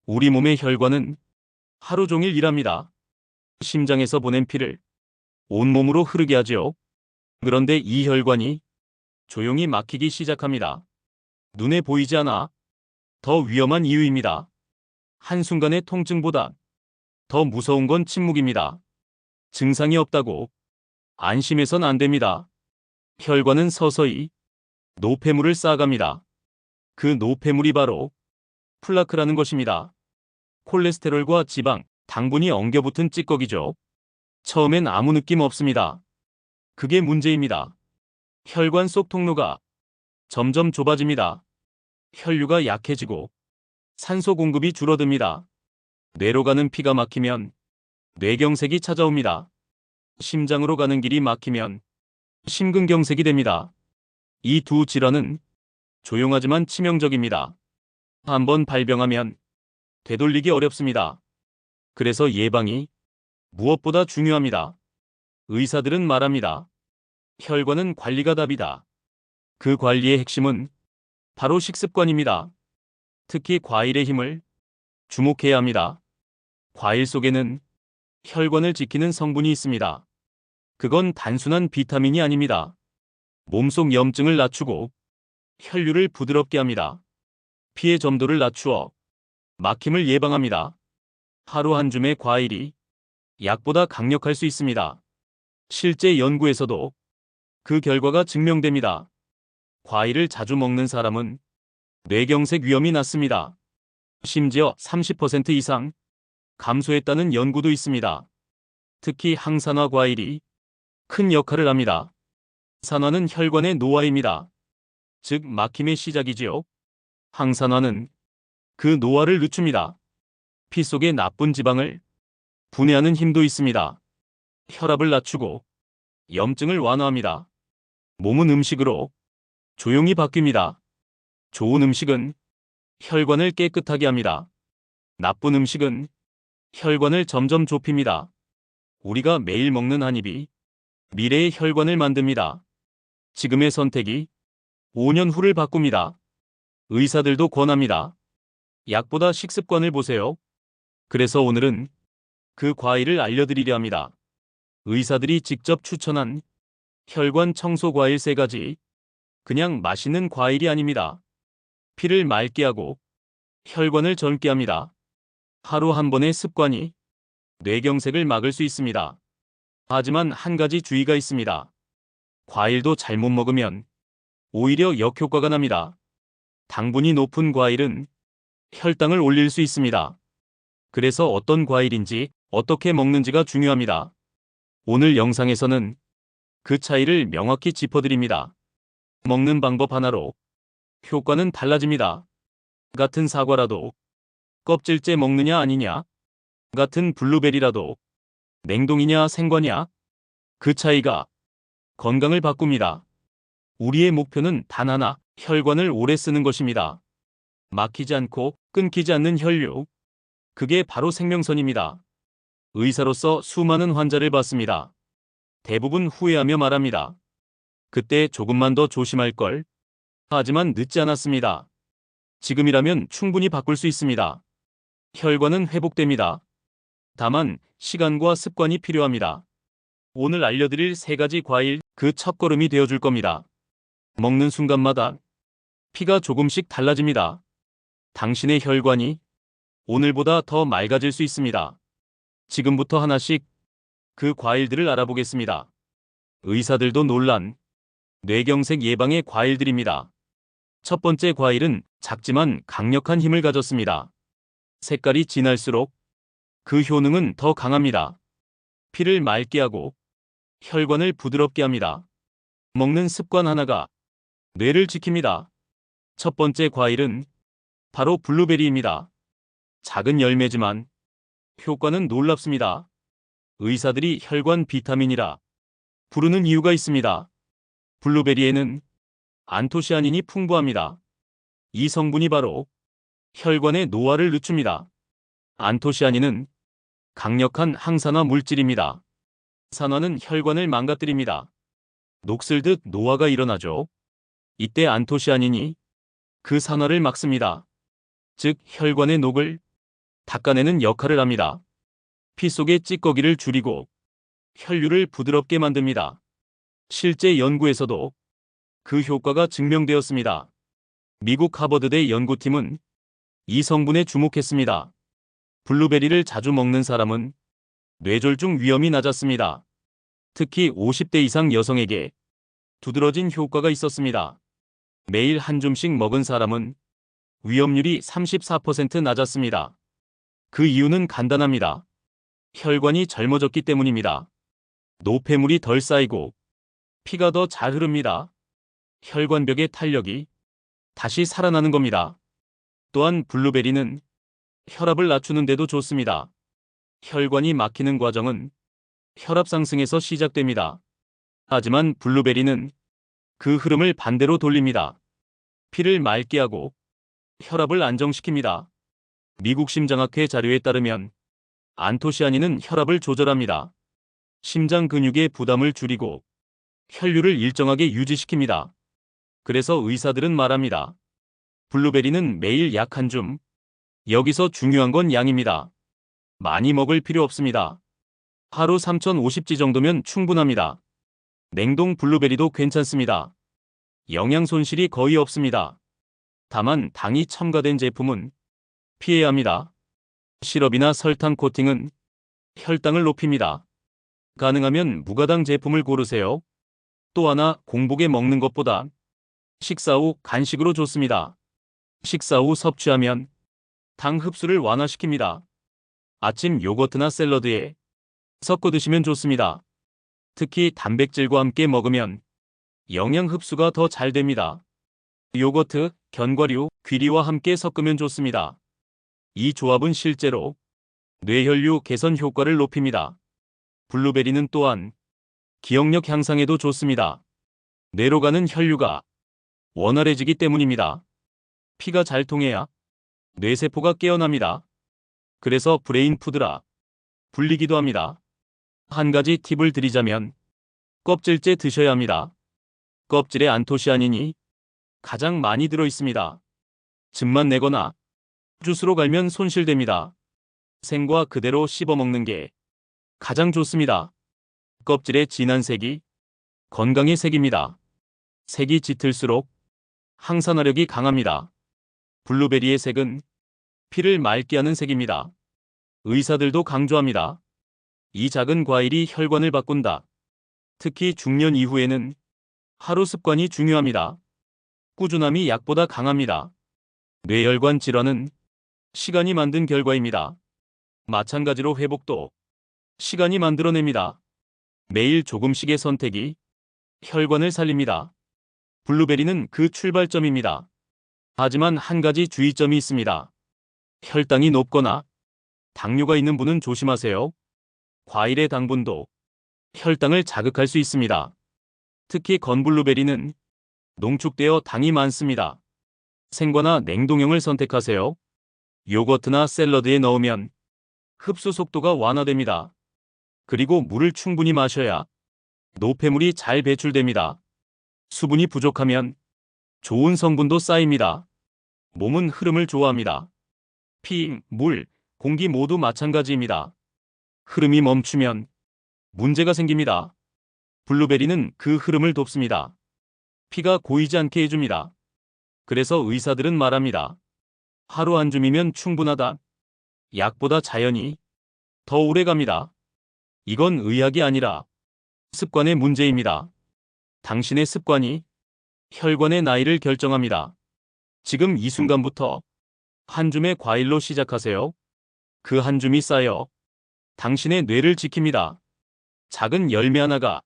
우리 몸의 혈관은 하루 종일 일합니다. 심장에서 보낸 피를 온몸으로 흐르게 하지요. 그런데 이 혈관이 조용히 막히기 시작합니다. 눈에 보이지 않아 더 위험한 이유입니다. 한순간의 통증보다 더 무서운 건 침묵입니다. 증상이 없다고 안심해선 안 됩니다. 혈관은 서서히 노폐물을 쌓아갑니다. 그 노폐물이 바로 플라크라는 것입니다. 콜레스테롤과 지방, 당분이 엉겨붙은 찌꺼기죠. 처음엔 아무 느낌 없습니다. 그게 문제입니다. 혈관 속 통로가 점점 좁아집니다. 혈류가 약해지고 산소 공급이 줄어듭니다. 뇌로 가는 피가 막히면 뇌경색이 찾아옵니다. 심장으로 가는 길이 막히면 심근경색이 됩니다. 이 두 질환은 조용하지만 치명적입니다. 한번 발병하면 되돌리기 어렵습니다. 그래서 예방이 무엇보다 중요합니다. 의사들은 말합니다. 혈관은 관리가 답이다. 그 관리의 핵심은 바로 식습관입니다. 특히 과일의 힘을 주목해야 합니다. 과일 속에는 혈관을 지키는 성분이 있습니다. 그건 단순한 비타민이 아닙니다. 몸속 염증을 낮추고 혈류를 부드럽게 합니다. 피의 점도를 낮추어 막힘을 예방합니다. 하루 한 줌의 과일이 약보다 강력할 수 있습니다. 실제 연구에서도 그 결과가 증명됩니다. 과일을 자주 먹는 사람은 뇌경색 위험이 낮습니다. 심지어 30% 이상 감소했다는 연구도 있습니다. 특히 항산화 과일이 큰 역할을 합니다. 산화는 혈관의 노화입니다. 즉 막힘의 시작이지요. 항산화는 그 노화를 늦춥니다. 피 속의 나쁜 지방을 분해하는 힘도 있습니다. 혈압을 낮추고 염증을 완화합니다. 몸은 음식으로 조용히 바뀝니다. 좋은 음식은 혈관을 깨끗하게 합니다. 나쁜 음식은 혈관을 점점 좁힙니다. 우리가 매일 먹는 한 입이 미래의 혈관을 만듭니다. 지금의 선택이 5년 후를 바꿉니다. 의사들도 권합니다. 약보다 식습관을 보세요. 그래서 오늘은 그 과일을 알려드리려 합니다. 의사들이 직접 추천한 혈관 청소 과일 3가지. 그냥 맛있는 과일이 아닙니다. 피를 맑게 하고 혈관을 젊게 합니다. 하루 한 번의 습관이 뇌경색을 막을 수 있습니다. 하지만 한 가지 주의가 있습니다. 과일도 잘못 먹으면 오히려 역효과가 납니다. 당분이 높은 과일은 혈당을 올릴 수 있습니다. 그래서 어떤 과일인지 어떻게 먹는지가 중요합니다. 오늘 영상에서는 그 차이를 명확히 짚어드립니다. 먹는 방법 하나로 효과는 달라집니다. 같은 사과라도 껍질째 먹느냐 아니냐, 같은 블루베리라도 냉동이냐 생과냐, 그 차이가 건강을 바꿉니다. 우리의 목표는 단 하나, 혈관을 오래 쓰는 것입니다. 막히지 않고 끊기지 않는 혈류. 그게 바로 생명선입니다. 의사로서 수많은 환자를 봤습니다. 대부분 후회하며 말합니다. 그때 조금만 더 조심할 걸. 하지만 늦지 않았습니다. 지금이라면 충분히 바꿀 수 있습니다. 혈관은 회복됩니다. 다만 시간과 습관이 필요합니다. 오늘 알려드릴 3가지 과일, 그 첫걸음이 되어줄 겁니다. 먹는 순간마다 피가 조금씩 달라집니다. 당신의 혈관이 오늘보다 더 맑아질 수 있습니다. 지금부터 하나씩 그 과일들을 알아보겠습니다. 의사들도 놀란 뇌경색 예방의 과일들입니다. 첫 번째 과일은 작지만 강력한 힘을 가졌습니다. 색깔이 진할수록 그 효능은 더 강합니다. 피를 맑게 하고 혈관을 부드럽게 합니다. 먹는 습관 하나가 뇌를 지킵니다. 첫 번째 과일은 바로 블루베리입니다. 작은 열매지만 효과는 놀랍습니다. 의사들이 혈관 비타민이라 부르는 이유가 있습니다. 블루베리에는 안토시아닌이 풍부합니다. 이 성분이 바로 혈관의 노화를 늦춥니다. 안토시아닌은 강력한 항산화 물질입니다. 산화는 혈관을 망가뜨립니다. 녹슬듯 노화가 일어나죠. 이때 안토시아닌이 그 산화를 막습니다. 즉 혈관의 녹을 닦아내는 역할을 합니다. 피 속의 찌꺼기를 줄이고 혈류를 부드럽게 만듭니다. 실제 연구에서도 그 효과가 증명되었습니다. 미국 하버드대 연구팀은 이 성분에 주목했습니다. 블루베리를 자주 먹는 사람은 뇌졸중 위험이 낮았습니다. 특히 50대 이상 여성에게 두드러진 효과가 있었습니다. 매일 한 줌씩 먹은 사람은 위험률이 34% 낮았습니다. 그 이유는 간단합니다. 혈관이 젊어졌기 때문입니다. 노폐물이 덜 쌓이고 피가 더 잘 흐릅니다. 혈관벽의 탄력이 다시 살아나는 겁니다. 또한 블루베리는 혈압을 낮추는 데도 좋습니다. 혈관이 막히는 과정은 혈압 상승에서 시작됩니다. 하지만 블루베리는 그 흐름을 반대로 돌립니다. 피를 맑게 하고 혈압을 안정시킵니다. 미국 심장학회 자료에 따르면 안토시아닌은 혈압을 조절합니다. 심장 근육의 부담을 줄이고 혈류를 일정하게 유지시킵니다. 그래서 의사들은 말합니다. 블루베리는 매일 약 한 줌. 여기서 중요한 건 양입니다. 많이 먹을 필요 없습니다. 하루 3050지 정도면 충분합니다. 냉동 블루베리도 괜찮습니다. 영양 손실이 거의 없습니다. 다만 당이 첨가된 제품은 피해야 합니다. 시럽이나 설탕 코팅은 혈당을 높입니다. 가능하면 무가당 제품을 고르세요. 또 하나 공복에 먹는 것보다 식사 후 간식으로 좋습니다. 식사 후 섭취하면 당 흡수를 완화시킵니다. 아침 요거트나 샐러드에 섞어 드시면 좋습니다. 특히 단백질과 함께 먹으면 영양 흡수가 더 잘 됩니다. 요거트, 견과류, 귀리와 함께 섞으면 좋습니다. 이 조합은 실제로 뇌혈류 개선 효과를 높입니다. 블루베리는 또한 기억력 향상에도 좋습니다. 뇌로 가는 혈류가 원활해지기 때문입니다. 피가 잘 통해야 뇌세포가 깨어납니다. 그래서 브레인 푸드라 불리기도 합니다. 한 가지 팁을 드리자면 껍질째 드셔야 합니다. 껍질에 안토시아닌이 가장 많이 들어 있습니다. 즙만 내거나 주스로 갈면 손실됩니다. 생과 그대로 씹어 먹는 게 가장 좋습니다. 껍질의 진한 색이 건강의 색입니다. 색이 짙을수록 항산화력이 강합니다. 블루베리의 색은 피를 맑게 하는 색입니다. 의사들도 강조합니다. 이 작은 과일이 혈관을 바꾼다. 특히 중년 이후에는 하루 습관이 중요합니다. 꾸준함이 약보다 강합니다. 뇌혈관 질환은 시간이 만든 결과입니다. 마찬가지로 회복도 시간이 만들어냅니다. 매일 조금씩의 선택이 혈관을 살립니다. 블루베리는 그 출발점입니다. 하지만 한 가지 주의점이 있습니다. 혈당이 높거나 당뇨가 있는 분은 조심하세요. 과일의 당분도 혈당을 자극할 수 있습니다. 특히 건블루베리는 농축되어 당이 많습니다. 생과나 냉동형을 선택하세요. 요거트나 샐러드에 넣으면 흡수 속도가 완화됩니다. 그리고 물을 충분히 마셔야 노폐물이 잘 배출됩니다. 수분이 부족하면 좋은 성분도 쌓입니다. 몸은 흐름을 좋아합니다. 피, 물, 공기 모두 마찬가지입니다. 흐름이 멈추면 문제가 생깁니다. 블루베리는 그 흐름을 돕습니다. 피가 고이지 않게 해줍니다. 그래서 의사들은 말합니다. 하루 한 줌이면 충분하다. 약보다 자연이 더 오래 갑니다. 이건 의학이 아니라 습관의 문제입니다. 당신의 습관이 혈관의 나이를 결정합니다. 지금 이 순간부터 한 줌의 과일로 시작하세요. 그 한 줌이 쌓여 당신의 뇌를 지킵니다. 작은 열매 하나가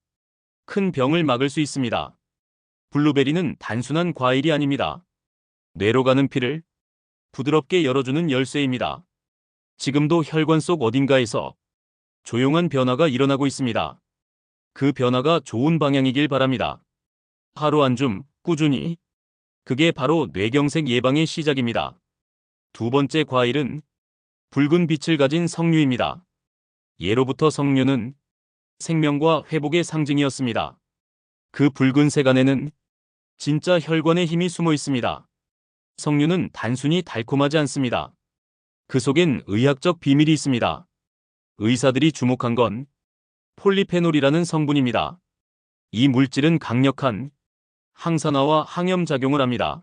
큰 병을 막을 수 있습니다. 블루베리는 단순한 과일이 아닙니다. 뇌로 가는 피를 부드럽게 열어주는 열쇠입니다. 지금도 혈관 속 어딘가에서 조용한 변화가 일어나고 있습니다. 그 변화가 좋은 방향이길 바랍니다. 하루 한 줌, 꾸준히. 그게 바로 뇌경색 예방의 시작입니다. 두 번째 과일은 붉은 빛을 가진 석류입니다. 예로부터 석류는 생명과 회복의 상징이었습니다. 그 붉은색 안에는 진짜 혈관의 힘이 숨어 있습니다. 석류는 단순히 달콤하지 않습니다. 그 속엔 의학적 비밀이 있습니다. 의사들이 주목한 건 폴리페놀이라는 성분입니다. 이 물질은 강력한 항산화와 항염 작용을 합니다.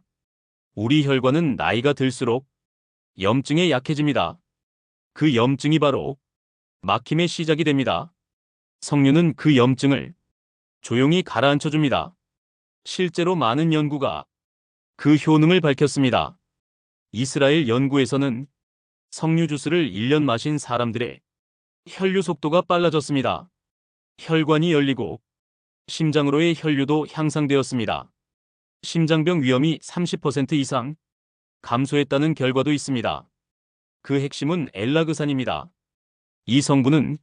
우리 혈관은 나이가 들수록 염증에 약해집니다. 그 염증이 바로 막힘의 시작이 됩니다. 석류는 그 염증을 조용히 가라앉혀줍니다. 실제로 많은 연구가 그 효능을 밝혔습니다. 이스라엘 연구에서는 석류 주스를 1년 마신 사람들의 혈류 속도가 빨라졌습니다. 혈관이 열리고 심장으로의 혈류도 향상되었습니다. 심장병 위험이 30% 이상 감소했다는 결과도 있습니다. 그 핵심은 엘라그산입니다. 이 성분은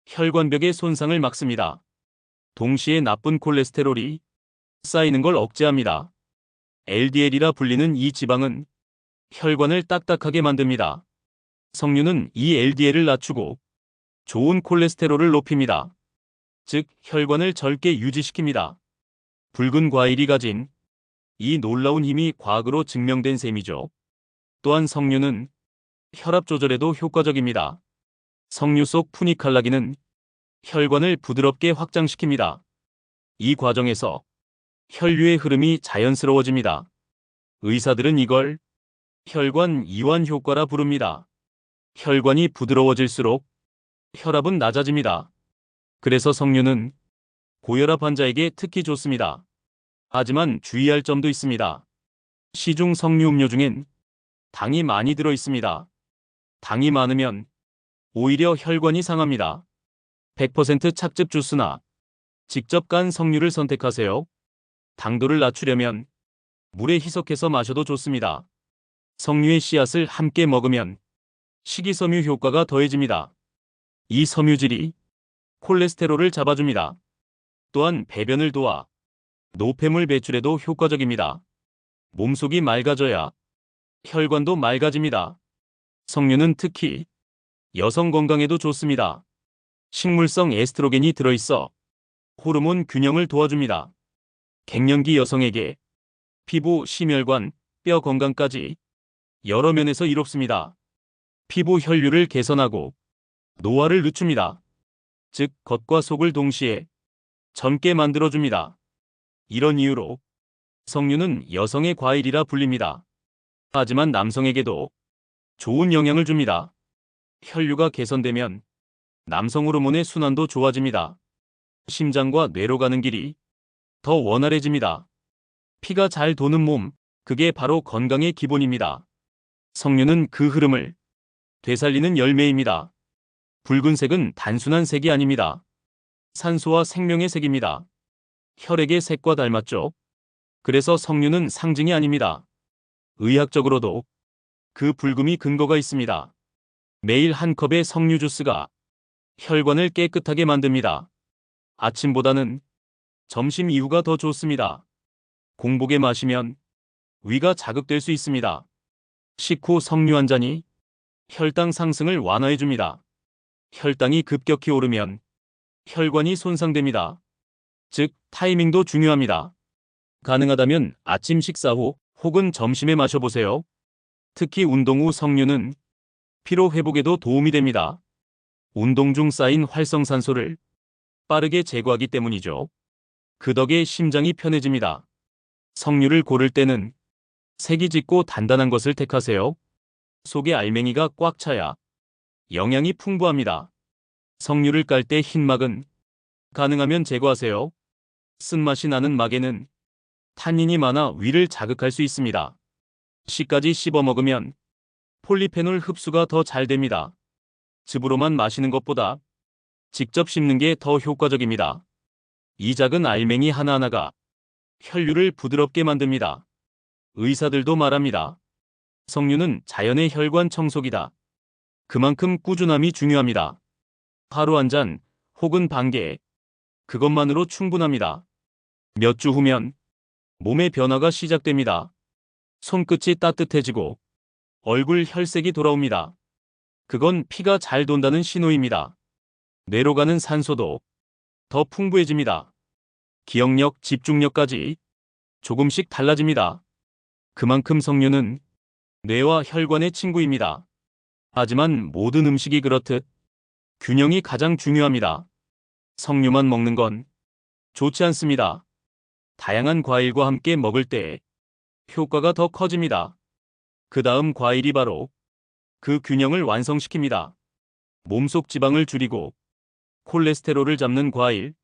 혈관벽의 손상을 막습니다. 동시에 나쁜 콜레스테롤이 쌓이는 걸 억제합니다. LDL이라 불리는 이 지방은 혈관을 딱딱하게 만듭니다. 석류는 이 LDL을 낮추고 좋은 콜레스테롤을 높입니다. 즉, 혈관을 젊게 유지시킵니다. 붉은 과일이 가진 이 놀라운 힘이 과학으로 증명된 셈이죠. 또한 석류는 혈압 조절에도 효과적입니다. 석류 속 푸니칼라긴은 혈관을 부드럽게 확장시킵니다. 이 과정에서 혈류의 흐름이 자연스러워집니다. 의사들은 이걸 혈관 이완 효과라 부릅니다. 혈관이 부드러워질수록 혈압은 낮아집니다. 그래서 석류는 고혈압 환자에게 특히 좋습니다. 하지만 주의할 점도 있습니다. 시중 석류 음료 중엔 당이 많이 들어 있습니다. 당이 많으면 오히려 혈관이 상합니다. 100% 착즙 주스나 직접 깐 석류를 선택하세요. 당도를 낮추려면 물에 희석해서 마셔도 좋습니다. 석류의 씨앗을 함께 먹으면 식이섬유 효과가 더해집니다. 이 섬유질이 콜레스테롤을 잡아줍니다. 또한 배변을 도와 노폐물 배출에도 효과적입니다. 몸속이 맑아져야 혈관도 맑아집니다. 석류는 특히 여성 건강에도 좋습니다. 식물성 에스트로겐이 들어있어 호르몬 균형을 도와줍니다. 갱년기 여성에게 피부, 심혈관, 뼈 건강까지 여러 면에서 이롭습니다. 피부 혈류를 개선하고 노화를 늦춥니다. 즉, 겉과 속을 동시에 젊게 만들어줍니다. 이런 이유로 석류는 여성의 과일이라 불립니다. 하지만 남성에게도 좋은 영향을 줍니다. 혈류가 개선되면 남성 호르몬의 순환도 좋아집니다. 심장과 뇌로 가는 길이 더 원활해집니다. 피가 잘 도는 몸, 그게 바로 건강의 기본입니다. 석류는 그 흐름을 되살리는 열매입니다. 붉은색은 단순한 색이 아닙니다. 산소와 생명의 색입니다. 혈액의 색과 닮았죠? 그래서 석류는 상징이 아닙니다. 의학적으로도 그 붉음이 근거가 있습니다. 매일 한 컵의 석류 주스가 혈관을 깨끗하게 만듭니다. 아침보다는 점심 이후가 더 좋습니다. 공복에 마시면 위가 자극될 수 있습니다. 식후 석류 한 잔이 혈당 상승을 완화해줍니다. 혈당이 급격히 오르면 혈관이 손상됩니다. 즉, 타이밍도 중요합니다. 가능하다면 아침 식사 후 혹은 점심에 마셔보세요. 특히 운동 후 석류는 피로 회복에도 도움이 됩니다. 운동 중 쌓인 활성산소를 빠르게 제거하기 때문이죠. 그 덕에 심장이 편해집니다. 석류를 고를 때는 색이 짙고 단단한 것을 택하세요. 속에 알맹이가 꽉 차야 영양이 풍부합니다. 석류를 깔 때 흰막은 가능하면 제거하세요. 쓴맛이 나는 막에는 탄닌이 많아 위를 자극할 수 있습니다. 씨까지 씹어 먹으면 폴리페놀 흡수가 더 잘 됩니다. 즙으로만 마시는 것보다 직접 씹는 게 더 효과적입니다. 이 작은 알맹이 하나하나가 혈류를 부드럽게 만듭니다. 의사들도 말합니다. 석류는 자연의 혈관 청소기다. 그만큼 꾸준함이 중요합니다. 하루 한 잔 혹은 반 개, 그것만으로 충분합니다. 몇 주 후면 몸의 변화가 시작됩니다. 손끝이 따뜻해지고 얼굴 혈색이 돌아옵니다. 그건 피가 잘 돈다는 신호입니다. 뇌로 가는 산소도 더 풍부해집니다. 기억력, 집중력까지 조금씩 달라집니다. 그만큼 석류는 뇌와 혈관의 친구입니다. 하지만 모든 음식이 그렇듯 균형이 가장 중요합니다. 석류만 먹는 건 좋지 않습니다. 다양한 과일과 함께 먹을 때 효과가 더 커집니다. 그 다음 과일이 바로 그 균형을 완성시킵니다. 몸속 지방을 줄이고 콜레스테롤을 잡는 과일.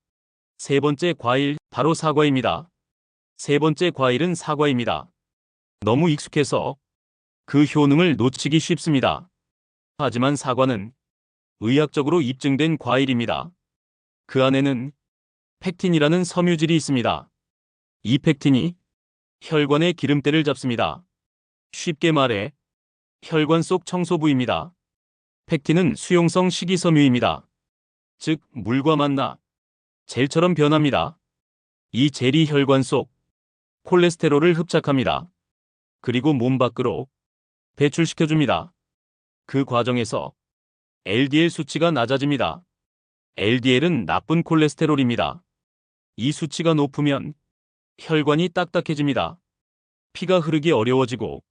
세 번째 과일, 바로 사과입니다. 세 번째 과일은 사과입니다. 너무 익숙해서 그 효능을 놓치기 쉽습니다. 하지만 사과는 의학적으로 입증된 과일입니다. 그 안에는 펙틴이라는 섬유질이 있습니다. 이 펙틴이 혈관의 기름때를 잡습니다. 쉽게 말해 혈관 속 청소부입니다. 펙틴은 수용성 식이섬유입니다. 즉, 물과 만나 젤처럼 변합니다. 이 젤이 혈관 속 콜레스테롤을 흡착합니다. 그리고 몸 밖으로 배출시켜줍니다. 그 과정에서 LDL 수치가 낮아집니다. LDL은 나쁜 콜레스테롤입니다. 이 수치가 높으면 혈관이 딱딱해집니다. 피가 흐르기 어려워지고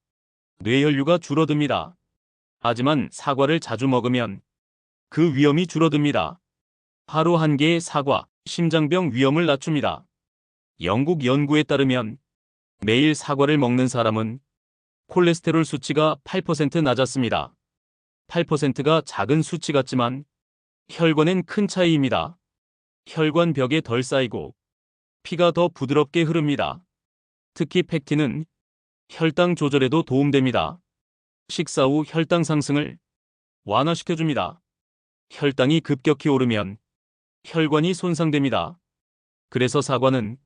뇌혈류가 줄어듭니다. 하지만 사과를 자주 먹으면 그 위험이 줄어듭니다. 하루 한 개의 사과, 심장병 위험을 낮춥니다. 영국 연구에 따르면 매일 사과를 먹는 사람은 콜레스테롤 수치가 8% 낮았습니다. 8%가 작은 수치 같지만 혈관엔 큰 차이입니다. 혈관 벽에 덜 쌓이고 피가 더 부드럽게 흐릅니다. 특히 펙틴은 혈당 조절에도 도움됩니다. 식사 후 혈당 상승을 완화시켜줍니다. 혈당이 급격히 오르면 혈관이 손상됩니다. 그래서 사과는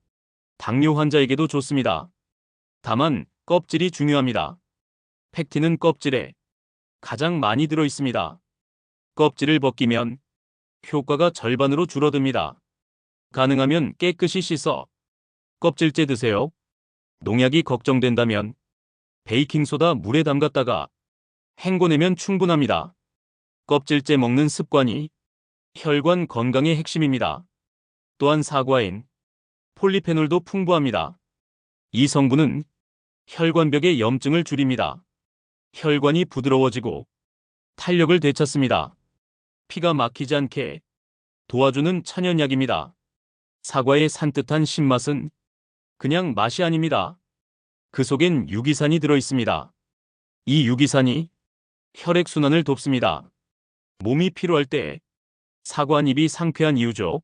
당뇨 환자에게도 좋습니다. 다만 껍질이 중요합니다. 펙틴은 껍질에 가장 많이 들어 있습니다. 껍질을 벗기면 효과가 절반으로 줄어듭니다. 가능하면 깨끗이 씻어 껍질째 드세요. 농약이 걱정된다면 베이킹소다 물에 담갔다가 헹궈내면 충분합니다. 껍질째 먹는 습관이 혈관 건강의 핵심입니다. 또한 사과엔 폴리페놀도 풍부합니다. 이 성분은 혈관벽의 염증을 줄입니다. 혈관이 부드러워지고 탄력을 되찾습니다. 피가 막히지 않게 도와주는 천연약입니다. 사과의 산뜻한 신맛은 그냥 맛이 아닙니다. 그 속엔 유기산이 들어 있습니다. 이 유기산이 혈액순환을 돕습니다. 몸이 피로할 때 사과 한 입이 상쾌한 이유죠.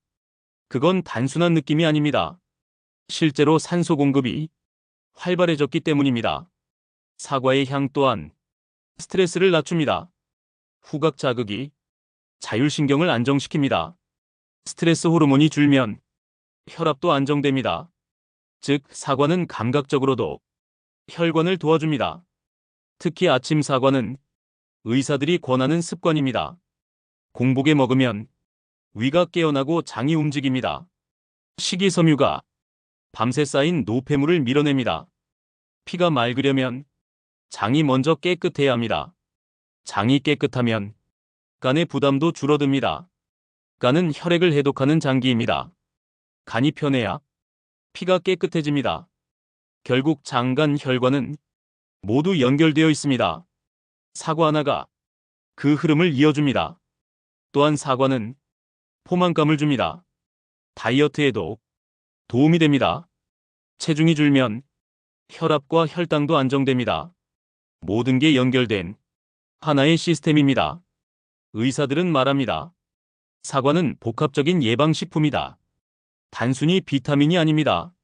그건 단순한 느낌이 아닙니다. 실제로 산소 공급이 활발해졌기 때문입니다. 사과의 향 또한 스트레스를 낮춥니다. 후각 자극이 자율신경을 안정시킵니다. 스트레스 호르몬이 줄면 혈압도 안정됩니다. 즉, 사과는 감각적으로도 혈관을 도와줍니다. 특히 아침 사과는 의사들이 권하는 습관입니다. 공복에 먹으면 위가 깨어나고 장이 움직입니다. 식이섬유가 밤새 쌓인 노폐물을 밀어냅니다. 피가 맑으려면 장이 먼저 깨끗해야 합니다. 장이 깨끗하면 간의 부담도 줄어듭니다. 간은 혈액을 해독하는 장기입니다. 간이 편해야 피가 깨끗해집니다. 결국 장, 간, 혈관은 모두 연결되어 있습니다. 사과 하나가 그 흐름을 이어줍니다. 또한 사과는 포만감을 줍니다. 다이어트에도 도움이 됩니다. 체중이 줄면 혈압과 혈당도 안정됩니다. 모든 게 연결된 하나의 시스템입니다. 의사들은 말합니다. 사과는 복합적인 예방식품이다. 단순히 비타민이 아닙니다.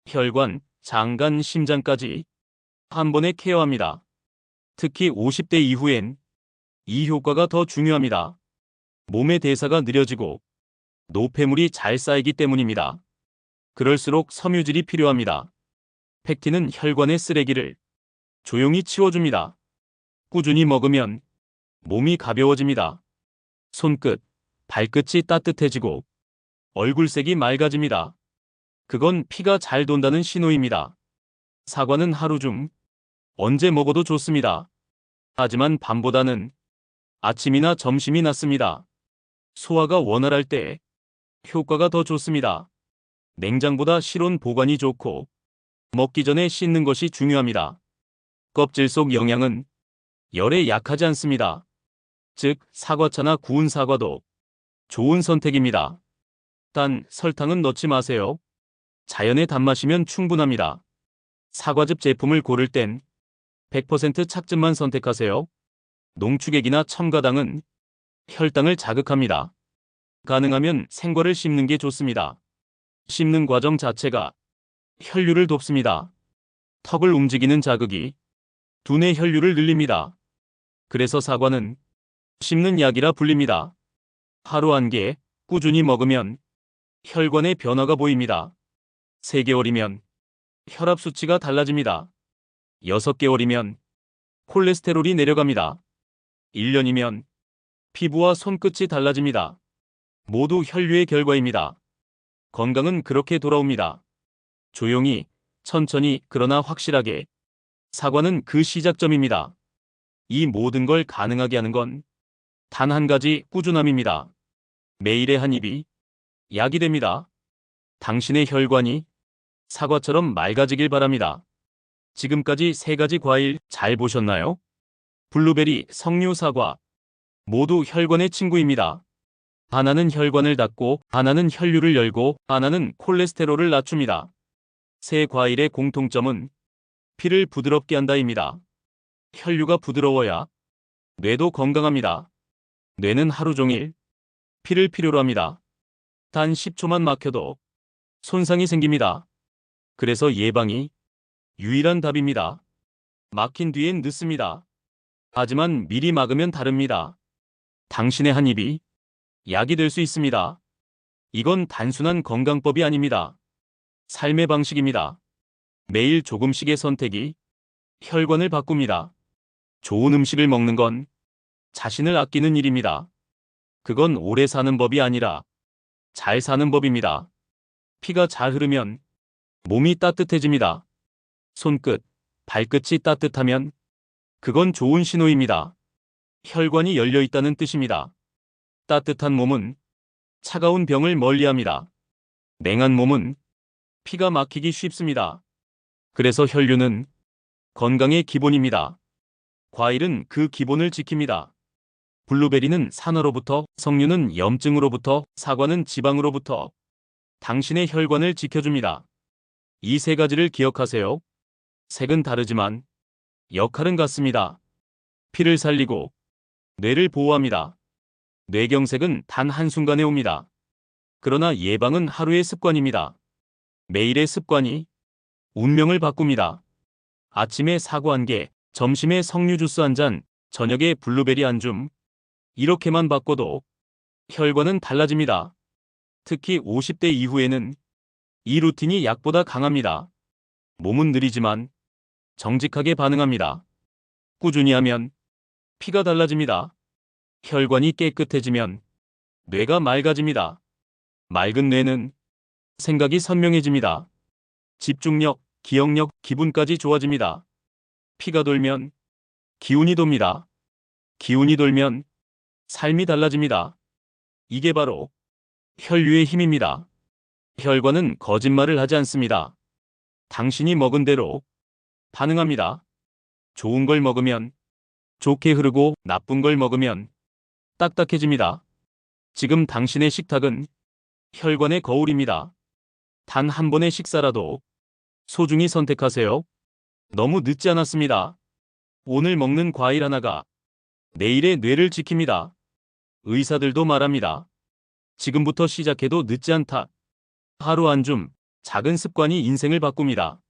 혈관, 장, 간, 심장까지 한 번에 케어합니다. 특히 50대 이후엔 이 효과가 더 중요합니다. 몸의 대사가 느려지고 노폐물이 잘 쌓이기 때문입니다. 그럴수록 섬유질이 필요합니다. 펙틴은 혈관의 쓰레기를 조용히 치워줍니다. 꾸준히 먹으면 몸이 가벼워집니다. 손끝, 발끝이 따뜻해지고 얼굴색이 맑아집니다. 그건 피가 잘 돈다는 신호입니다. 사과는 하루 중 언제 먹어도 좋습니다. 하지만 밤보다는 아침이나 점심이 낫습니다. 소화가 원활할 때 효과가 더 좋습니다. 냉장보다 실온 보관이 좋고 먹기 전에 씻는 것이 중요합니다. 껍질 속 영양은 열에 약하지 않습니다. 즉 사과차나 구운 사과도 좋은 선택입니다. 단 설탕은 넣지 마세요. 자연의 단맛이면 충분합니다. 사과즙 제품을 고를 땐 100% 착즙만 선택하세요. 농축액이나 첨가당은 혈당을 자극합니다. 가능하면 생과를 씹는 게 좋습니다. 씹는 과정 자체가 혈류를 돕습니다. 턱을 움직이는 자극이 두뇌 혈류를 늘립니다. 그래서 사과는 씹는 약이라 불립니다. 하루 1개 꾸준히 먹으면 혈관의 변화가 보입니다. 3개월이면 혈압 수치가 달라집니다. 6개월이면 콜레스테롤이 내려갑니다. 1년이면 피부와 손끝이 달라집니다. 모두 혈류의 결과입니다. 건강은 그렇게 돌아옵니다. 조용히, 천천히, 그러나 확실하게. 사과는 그 시작점입니다. 이 모든 걸 가능하게 하는 건 단 한 가지 꾸준함입니다. 매일의 한 입이 약이 됩니다. 당신의 혈관이 사과처럼 맑아지길 바랍니다. 지금까지 3가지 과일 잘 보셨나요? 블루베리, 석류, 사과 모두 혈관의 친구입니다. 하나는 혈관을 닫고, 하나는 혈류를 열고, 하나는 콜레스테롤을 낮춥니다. 3과일의 공통점은 피를 부드럽게 한다입니다. 혈류가 부드러워야 뇌도 건강합니다. 뇌는 하루 종일 피를 필요로 합니다. 단 10초만 막혀도 손상이 생깁니다. 그래서 예방이 유일한 답입니다. 막힌 뒤엔 늦습니다. 하지만 미리 막으면 다릅니다. 당신의 한 입이 약이 될 수 있습니다. 이건 단순한 건강법이 아닙니다. 삶의 방식입니다. 매일 조금씩의 선택이 혈관을 바꿉니다. 좋은 음식을 먹는 건 자신을 아끼는 일입니다. 그건 오래 사는 법이 아니라 잘 사는 법입니다. 피가 잘 흐르면 몸이 따뜻해집니다. 손끝, 발끝이 따뜻하면 그건 좋은 신호입니다. 혈관이 열려 있다는 뜻입니다. 따뜻한 몸은 차가운 병을 멀리합니다. 냉한 몸은 피가 막히기 쉽습니다. 그래서 혈류는 건강의 기본입니다. 과일은 그 기본을 지킵니다. 블루베리는 산화로부터, 석류는 염증으로부터, 사과는 지방으로부터 당신의 혈관을 지켜줍니다. 이 3가지를 기억하세요. 색은 다르지만 역할은 같습니다. 피를 살리고 뇌를 보호합니다. 뇌경색은 단 한순간에 옵니다. 그러나 예방은 하루의 습관입니다. 매일의 습관이 운명을 바꿉니다. 아침에 사과 1개, 점심에 석류 주스 1잔, 저녁에 블루베리 한 줌. 이렇게만 바꿔도 혈관은 달라집니다. 특히 50대 이후에는 이 루틴이 약보다 강합니다. 몸은 느리지만 정직하게 반응합니다. 꾸준히 하면 피가 달라집니다. 혈관이 깨끗해지면 뇌가 맑아집니다. 맑은 뇌는 생각이 선명해집니다. 집중력, 기억력, 기분까지 좋아집니다. 피가 돌면 기운이 돕니다. 기운이 돌면 삶이 달라집니다. 이게 바로 혈류의 힘입니다. 혈관은 거짓말을 하지 않습니다. 당신이 먹은 대로 반응합니다. 좋은 걸 먹으면 좋게 흐르고 나쁜 걸 먹으면 딱딱해집니다. 지금 당신의 식탁은 혈관의 거울입니다. 단 한 번의 식사라도 소중히 선택하세요. 너무 늦지 않았습니다. 오늘 먹는 과일 하나가 내일의 뇌를 지킵니다. 의사들도 말합니다. 지금부터 시작해도 늦지 않다. 하루 한 줌 작은 습관이 인생을 바꿉니다.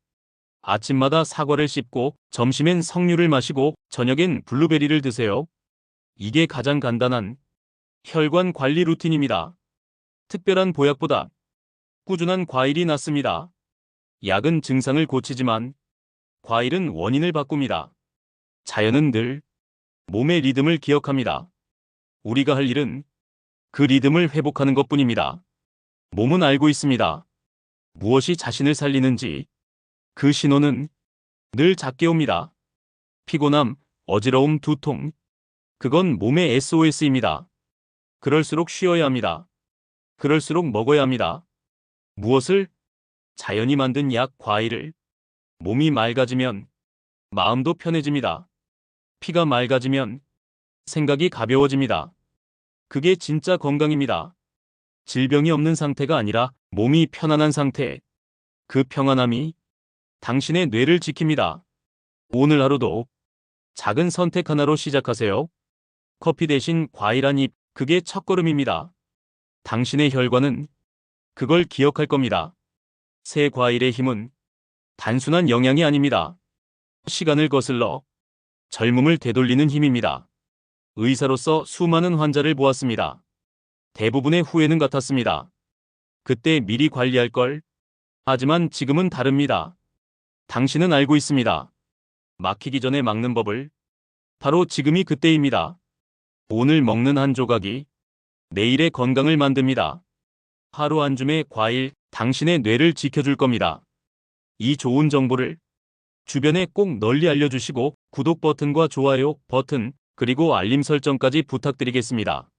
아침마다 사과를 씹고, 점심엔 석류를 마시고, 저녁엔 블루베리를 드세요. 이게 가장 간단한 혈관 관리 루틴입니다. 특별한 보약보다 꾸준한 과일이 낫습니다. 약은 증상을 고치지만 과일은 원인을 바꿉니다. 자연은 늘 몸의 리듬을 기억합니다. 우리가 할 일은 그 리듬을 회복하는 것뿐입니다. 몸은 알고 있습니다. 무엇이 자신을 살리는지. 그 신호는 늘 작게 옵니다. 피곤함, 어지러움, 두통. 그건 몸의 SOS입니다. 그럴수록 쉬어야 합니다. 그럴수록 먹어야 합니다. 무엇을? 자연이 만든 약, 과일을. 몸이 맑아지면 마음도 편해집니다. 피가 맑아지면 생각이 가벼워집니다. 그게 진짜 건강입니다. 질병이 없는 상태가 아니라 몸이 편안한 상태. 그 평안함이 당신의 뇌를 지킵니다. 오늘 하루도 작은 선택 하나로 시작하세요. 커피 대신 과일 한 입, 그게 첫걸음입니다. 당신의 혈관은 그걸 기억할 겁니다. 새 과일의 힘은 단순한 영양이 아닙니다. 시간을 거슬러 젊음을 되돌리는 힘입니다. 의사로서 수많은 환자를 보았습니다. 대부분의 후회는 같았습니다. 그때 미리 관리할 걸. 하지만 지금은 다릅니다. 당신은 알고 있습니다. 막히기 전에 막는 법을. 바로 지금이 그때입니다. 오늘 먹는 한 조각이 내일의 건강을 만듭니다. 하루 한 줌의 과일, 당신의 뇌를 지켜줄 겁니다. 이 좋은 정보를 주변에 꼭 널리 알려주시고 구독 버튼과 좋아요 버튼, 그리고 알림 설정까지 부탁드리겠습니다.